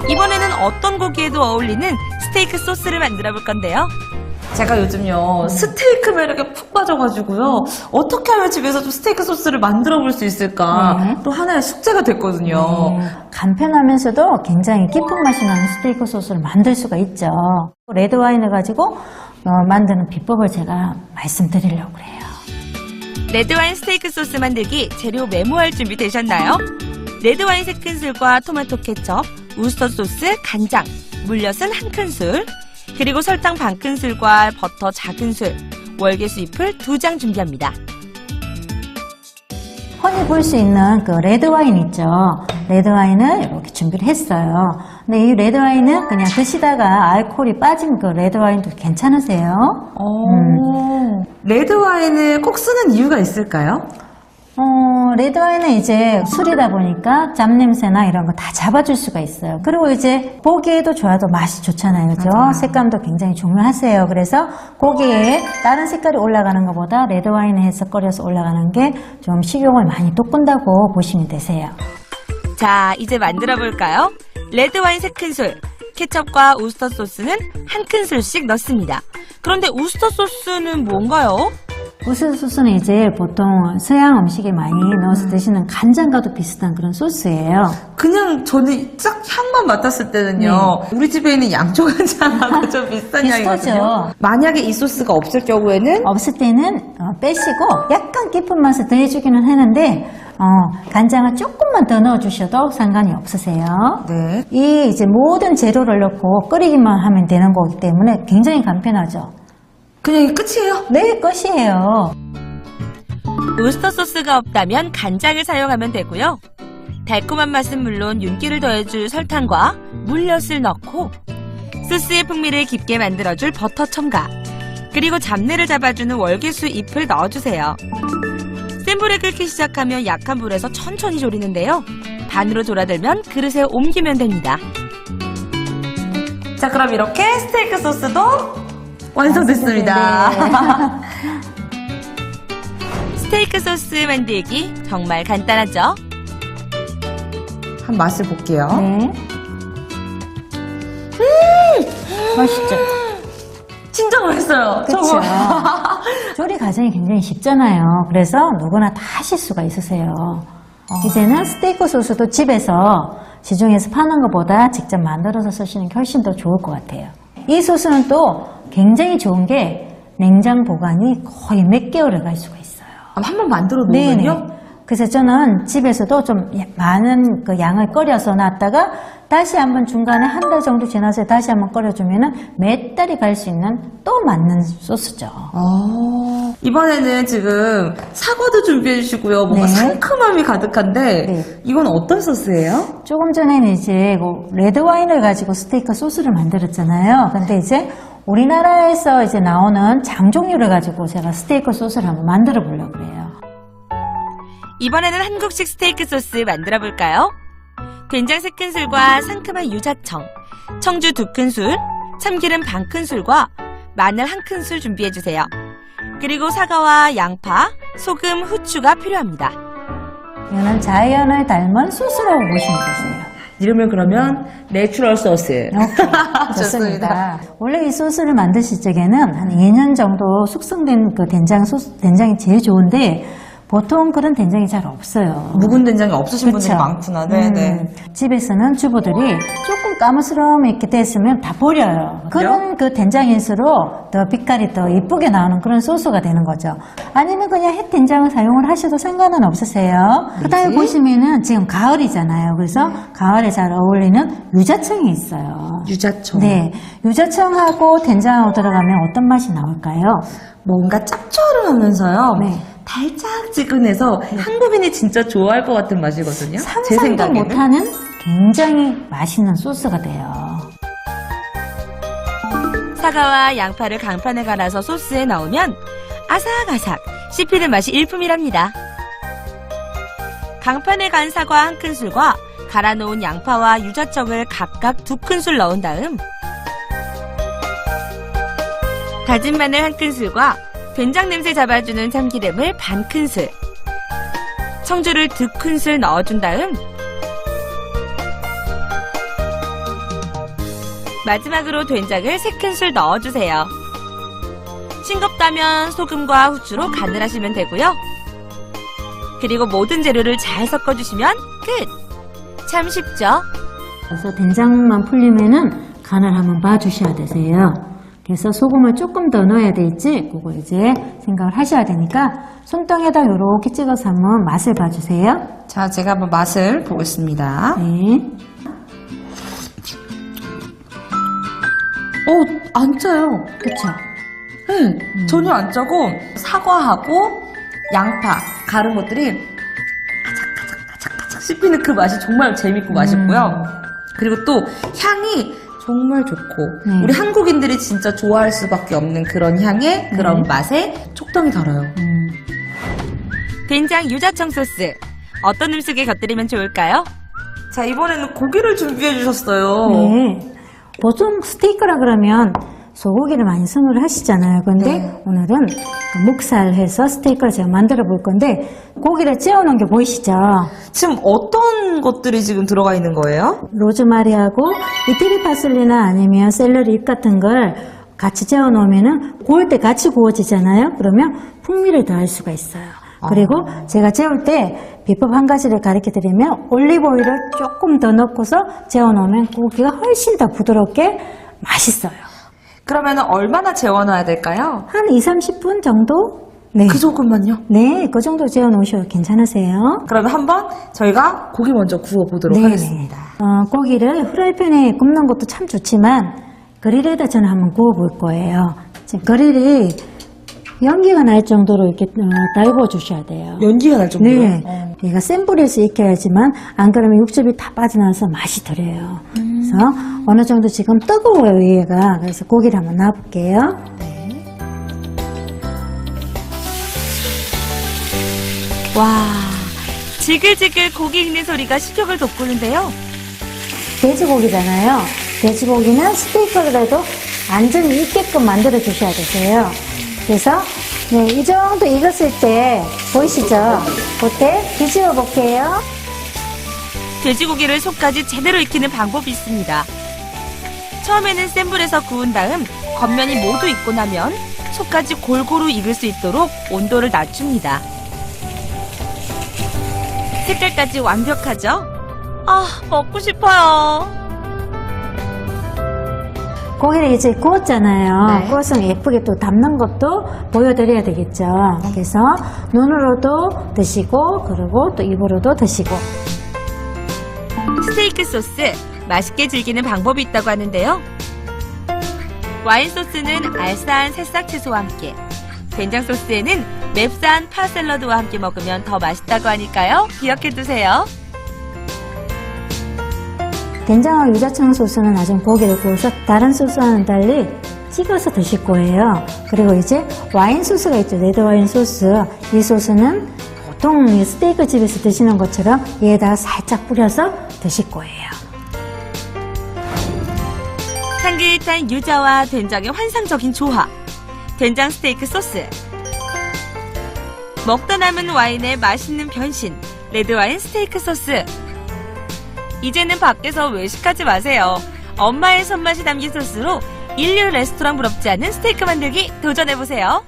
이번에는 어떤 고기에도 어울리는 스테이크 소스를 만들어 볼 건데요. 제가 요즘요 스테이크 매력에 푹 빠져가지고요. 어떻게 하면 집에서 좀 스테이크 소스를 만들어 볼 수 있을까 네. 또 하나의 숙제가 됐거든요. 간편하면서도 굉장히 깊은 맛이 나는 스테이크 소스를 만들 수가 있죠. 레드와인을 가지고 만드는 비법을 제가 말씀드리려고 그래요. 레드와인 스테이크 소스 만들기 재료 메모할 준비 되셨나요? 레드와인 3큰술과 토마토 케첩, 우스터 소스, 간장, 물엿은 1큰술, 그리고 설탕 반큰술과 버터 작은술, 월계수 잎을 2장 준비합니다. 흔히 볼 수 있는 그 레드와인 있죠. 레드와인을 이렇게 준비를 했어요. 근데 이 레드와인은 그냥 드시다가 알코올이 빠진 그 레드와인도 괜찮으세요? 레드와인을 꼭 쓰는 이유가 있을까요? 레드와인은 이제 술이다 보니까 잡냄새나 이런 거 다 잡아줄 수가 있어요. 그리고 이제 보기에도 좋아도 맛이 좋잖아요. 그죠? 맞아요. 색감도 굉장히 중요하세요. 그래서 고기에 다른 색깔이 올라가는 것보다 레드와인을 해서 끓여서 올라가는 게 좀 식욕을 많이 돋군다고 보시면 되세요. 자, 이제 만들어 볼까요? 레드와인 3큰술, 케첩과 우스터 소스는 1큰술씩 넣습니다. 그런데 우스터 소스는 뭔가요? 우스터 소스는 이제 보통 서양 음식에 많이 넣어서 드시는 간장과도 비슷한 그런 소스예요. 그냥 저는 딱 향만 맡았을 때는요. 우리 집에 있는 양조간장하고 좀 비슷한 비슷하죠. 향이거든요. 만약에 이 소스가 없을 경우에는 없을 때는 빼시고 약간 깊은 맛을 더해주기는 하는데 간장을 조금만 더 넣어주셔도 상관이 없으세요. 네. 이 이제 모든 재료를 넣고 끓이기만 하면 되는 거기 때문에 굉장히 간편하죠. 그냥 이게 끝이에요? 네, 끝이에요. 우스터 소스가 없다면 간장을 사용하면 되고요. 달콤한 맛은 물론 윤기를 더해줄 설탕과 물엿을 넣고 소스의 풍미를 깊게 만들어줄 버터 첨가, 그리고 잡내를 잡아주는 월계수 잎을 넣어주세요. 센 불에 끓기 시작하면 약한 불에서 천천히 졸이는데요. 반으로 졸아들면 그릇에 옮기면 됩니다. 자, 그럼 이렇게 스테이크 소스도 완성됐습니다. 스테이크 소스 만들기 정말 간단하죠? 한 맛을 볼게요. 네. 맛있죠? 진짜 맛있어요. 그쵸? 조리 과정이 굉장히 쉽잖아요. 그래서 누구나 다 하실 수가 있으세요. 이제는 스테이크 소스도 집에서 시중에서 파는 것보다 직접 만들어서 쓰시는 게 훨씬 더 좋을 것 같아요. 이 소스는 또 굉장히 좋은 게 냉장 보관이 거의 몇 개월을 갈 수가 있어요. 한 번 만들어 놓으면요? 네네. 그래서 저는 집에서도 좀 많은 그 양을 끓여서 놨다가 다시 한번 중간에 한 달 정도 지나서 다시 한번 끓여주면은 몇 달이 갈 수 있는 또 맞는 소스죠. 이번에는 지금 사과도 준비해 주시고요. 뭔가 네. 상큼함이 가득한데 네. 이건 어떤 소스예요? 조금 전에는 이제 레드와인을 가지고 스테이크 소스를 만들었잖아요. 근데 이제 우리나라에서 이제 나오는 장 종류를 가지고 제가 스테이크 소스를 한번 만들어 보려고 해요. 이번에는 한국식 스테이크 소스 만들어 볼까요? 된장 3큰술과 상큼한 유자청, 청주 2큰술, 참기름 반큰술과 마늘 1큰술 준비해 주세요. 그리고 사과와 양파, 소금, 후추가 필요합니다. 이거는 자연을 닮은 소스라고 보시면 되세요. 이름을 그러면 내추럴 소스. 오케이. 좋습니다. 원래 이 소스를 만드실 적에는 한 2년 정도 숙성된 그 된장이 제일 좋은데 보통 그런 된장이 잘 없어요. 묵은 된장이 없으신 그쵸? 분들이 많구나. 네네. 집에서는 주부들이 조금 까무스러움 이렇게 됐으면 다 버려요. 그런 그 된장일수록 더 빛깔이 더 이쁘게 나오는 그런 소스가 되는 거죠. 아니면 그냥 햇된장을 사용을 하셔도 상관은 없으세요. 그 다음에 보시면은 지금 가을이잖아요. 그래서 가을에 잘 어울리는 유자청이 있어요. 유자청. 네, 유자청하고 된장하고 들어가면 어떤 맛이 나올까요? 뭔가 짭조름하면서요. 네. 달짝지근해서 한국인이 진짜 좋아할 것 같은 맛이거든요. 제 상상도 생각에는. 못하는 굉장히 맛있는 소스가 돼요. 사과와 양파를 강판에 갈아서 소스에 넣으면 아삭아삭 씹히는 맛이 일품이랍니다. 강판에 간 사과 1큰술과 갈아놓은 양파와 유자청을 각각 2큰술 넣은 다음 다진 마늘 1큰술과 된장 냄새 잡아주는 참기름을 반큰술, 청주를 2큰술 넣어준 다음 마지막으로 된장을 3큰술 넣어주세요. 싱겁다면 소금과 후추로 간을 하시면 되고요. 그리고 모든 재료를 잘 섞어주시면 끝! 참 쉽죠? 그래서 된장만 풀리면은 간을 한번 봐주셔야 되세요. 그래서 소금을 조금 더 넣어야 될지 그거 이제 생각을 하셔야 되니까 손등에다 이렇게 찍어서 한번 맛을 봐주세요. 자, 제가 한번 맛을 보겠습니다. 네. 안 짜요. 그쵸? 네, 전혀 안 짜고 사과하고 양파, 가른 것들이 아작아작 씹히는 그 맛이 정말 재밌고 맛있고요. 그리고 또 향이 정말 좋고 우리 한국인들이 진짜 좋아할 수밖에 없는 그런 향의 그런 맛에 촉덩이 달아요. 된장 유자청 소스 어떤 음식에 곁들이면 좋을까요? 자, 이번에는 고기를 준비해 주셨어요. 네. 보통 스테이크라 그러면 소고기를 많이 선호를 하시잖아요. 근데 네. 오늘은 목살 해서 스테이크를 제가 만들어 볼 건데 고기를 찌워놓은 게 보이시죠? 지금 어떤 것들이 지금 들어가 있는 거예요? 로즈마리하고 이태리 파슬리나 아니면 샐러리 잎 같은 걸 같이 재워놓으면은 구울 때 같이 구워지잖아요. 그러면 풍미를 더할 수가 있어요. 그리고 제가 재울 때 비법 한 가지를 가르쳐 드리면 올리브 오일을 조금 더 넣고서 재워놓으면 고기가 훨씬 더 부드럽게 맛있어요. 그러면 얼마나 재워놔야 될까요? 한 20-30분 정도? 네. 그 정도만요? 네, 그 정도 재워놓으셔도 괜찮으세요. 그러면 한번 저희가 고기 먼저 구워보도록 네. 하겠습니다. 고기를 후라이팬에 굽는 것도 참 좋지만 그릴에다 저는 한번 구워볼 거예요. 지금 그릴이 연기가 날 정도로 이렇게 달궈 주셔야 돼요. 연기가 날 정도로? 네. 얘가 센 불에서 익혀야지만 안 그러면 육즙이 다 빠져나와서 맛이 덜해요. 그래서 어느 정도 지금 뜨거워요, 위에가. 그래서 고기를 한번 놔볼게요. 와, 지글지글 고기 익는 소리가 식욕을 돋구는데요. 돼지고기잖아요. 돼지고기는 스테이크를 해도 완전히 익게끔 만들어 주셔야 되세요. 그래서 네, 이 정도 익었을 때 보이시죠? 그때 뒤집어 볼게요. 돼지고기를 속까지 제대로 익히는 방법이 있습니다. 처음에는 센 불에서 구운 다음 겉면이 모두 익고 나면 속까지 골고루 익을 수 있도록 온도를 낮춥니다. 색깔까지 완벽하죠? 아, 먹고 싶어요. 고기를 이제 구웠잖아요. 네. 구워서 예쁘게 또 담는 것도 보여드려야 되겠죠. 그래서 눈으로도 드시고 그리고 또 입으로도 드시고. 스테이크 소스 맛있게 즐기는 방법이 있다고 하는데요. 와인 소스는 알싸한 새싹 채소와 함께, 된장 소스에는 맵싸한 파 샐러드와 함께 먹으면 더 맛있다고 하니까요. 기억해두세요. 된장하고 유자청 소스는 나중에 고기를 구워서 다른 소스와는 달리 찍어서 드실 거예요. 그리고 이제 와인 소스가 있죠. 레드 와인 소스. 이 소스는 보통 스테이크 집에서 드시는 것처럼 얘에다가 살짝 뿌려서 드실 거예요. 향긋한 유자와 된장의 환상적인 조합. 된장 스테이크 소스. 먹다 남은 와인의 맛있는 변신. 레드 와인 스테이크 소스. 이제는 밖에서 외식하지 마세요. 엄마의 손맛이 담긴 소스로 인류 레스토랑 부럽지 않은 스테이크 만들기 도전해보세요.